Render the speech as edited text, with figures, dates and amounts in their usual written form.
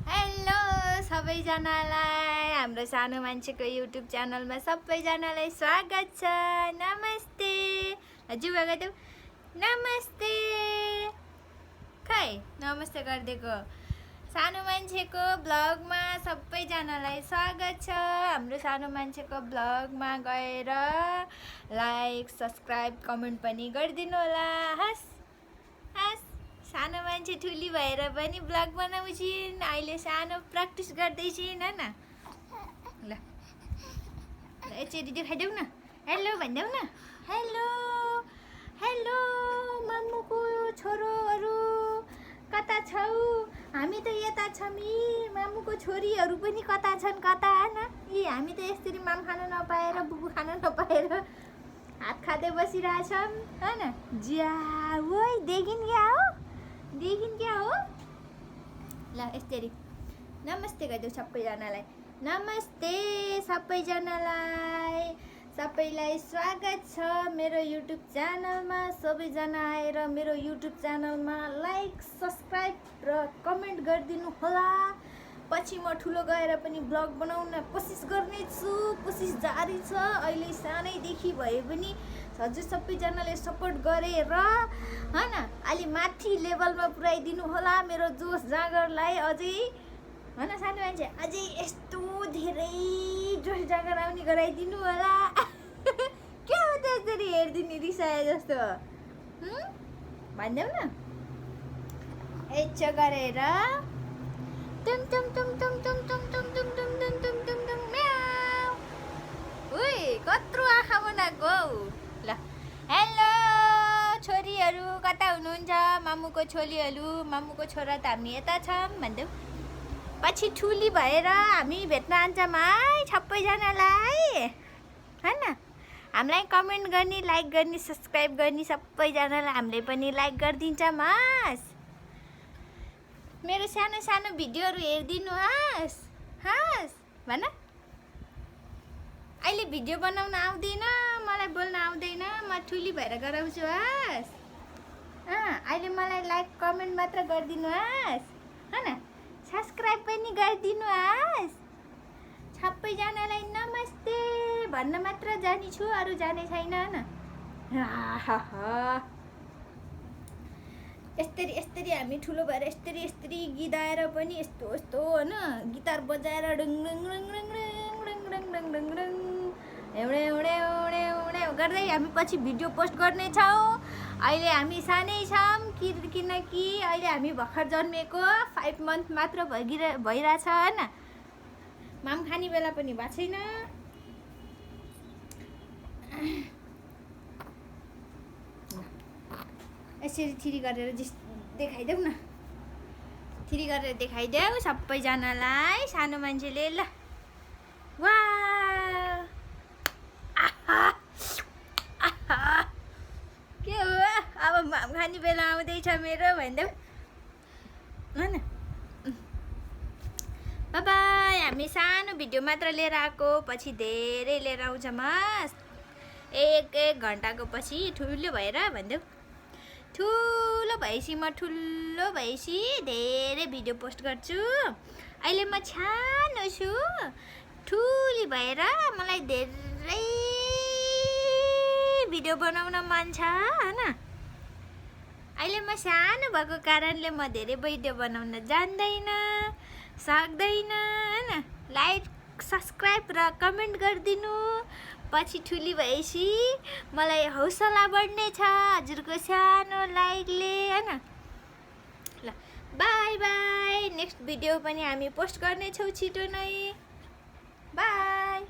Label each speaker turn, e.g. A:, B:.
A: Hello सबैजनालाई हाम्रो सानो मान्छेको युट्युब च्यानलमा सबैजनालाई स्वागत छ। नमस्ते जुवा गरिदेऊ नमस्ते। खै नमस्ते गरिदिएको। सानो मान्छेको ब्लगमा सबैजनालाई स्वागत छ। हाम्रो सानो मान्छेको ब्लगमा गएर लाइक सब्सक्राइब कमेन्ट पनि गरिदिनु होला। हस् हस् सानो मान्छे ठुली भएर पनि ब्लग बनाउँछिन्। अहिले सानो प्र्याक्टिस गर्दैछिन् हैन। ल एकचोटि देखाइदेऊ न। हेलो भनिदेऊ न। हेलो हेलो मामुको छोरोहरू कता छौ? हामी त यता छौँ। यी मामुको छोरीहरू पनि कता छन् कता हैन। यी हामी त यसरी माम खान नपाएर बुबु खान नपाएर हात खाँदै बसिरहेछौँ हैन। ज्या ओइ देखिन क्या हो? देखिन क्या हो? ल यसरी नमस्ते गरिदेऊ सबैजनालाई। नमस्ते सबैजनालाई। सबैलाई स्वागत छ मेरो युट्युब च्यानलमा। सबैजना आएर मेरो युट्युब च्यानलमा लाइक सब्सक्राइब र कमेन्ट गरिदिनु होला। पछि म ठुलो गएर पनि ब्लग बनाउन कोसिस गर्नेछु। कोसिस जारी छ। अहिले सानैदेखि भए पनि हजुर सबैजनाले सपोर्ट गरेर हैन अलि माथि लेभलमा पुर्याइदिनु होला मेरो जोस जाँगरलाई। अझै हैन सानो मान्छे अझै यस्तो धेरै जोस जाँगर आउने गराइदिनु होला। के हो त्यसरी हेरिदिने रिसाए जस्तो? भनिदेऊ न। यच्चा गरेर टुम टुम टुम टुम टुम टुम टुम टुम टुम टुम टुम टुम टुम म्याउ। उइ कत्रो आँखा बनाएको हौ। ल हेलो छोरीहरू कता हुनुहुन्छ? मामुको छोरीहरू मामुको छोरा त हामी यता छौँ भनिदेऊ। पछि ठुली भएर हामी भेट्न आन्छौँ है सबैजनालाई हैन। हामीलाई कमेन्ट गर्ने लाइक गर्ने सब्सक्राइब गर्ने सबैजनालाई हामीले पनि लाइक गरिदिन्छौँ। हस् मेरो सानो सानो भिडियोहरू हेरिदिनु हस्। हस् भन। अहिले भिडियो बनाउन आउँदैन मलाई, बोल्न आउँदैन। म ठुली भएर गराउँछु। हस् अहिले मलाई लाइक कमेन्ट मात्र गरिदिनु हस् हैन। सब्सक्राइब पनि गरिदिनु हस्। सबैजनालाई नमस्ते भन्न मात्र जानेछु, अरू जाने छैन हैन। यस्तरी यस्तरी हामी ठुलो भएर यस्तरी यस्तरी गीत आएर पनि यस्तो यस्तो हैन गिटार बजाएर डुङ डुङ डुङ डुङ डुङ डुङ डुङ डुङ डुङ एउडे एउडे एउडे एउडे गर्दै हामी पछि भिडियो पोस्ट गर्नेछौँ। अहिले हामी सानै छौँ किनकि अहिले हामी भर्खर जन्मेको 5 मन्थ मात्र भइरहेछ हैन। माम खाने बेला पनि भएको छैन। यसरी थिरी गरेर देखाइदेऊ न। थिरी गरेर देखाइदेऊ सबैजनालाई सानो मान्छेले। ल वा के हो अब माम खाने बेला आउँदैछ मेरो भनिदेऊ हैन। बाबाई हामी सानो भिडियो मात्र लिएर आएको, पछि धेरै लिएर आउँछ। मस्त एक घन्टाको पछि ठुलो भएर भनिदेऊ। ठुलो भएपछि म ठुलो भएपछि धेरै भिडियो पोस्ट गर्छु। अहिले म सानो छु। ठुली भएर मलाई धेरै भिडियो बनाउन मन छ हैन। अहिले म सानो भएको कारणले म धेरै भिडियो बनाउन जान्दैन सक्दैन हैन। लाइक सब्सक्राइब र कमेन्ट गरिदिनु। पछि ठुली भएपछि मलाई हौसला बढ्नेछ हजुरको सानो लाइकले हैन। ल बाई बाई। नेक्स्ट भिडियो पनि हामी पोस्ट गर्नेछौँ छिटो नै। बाई।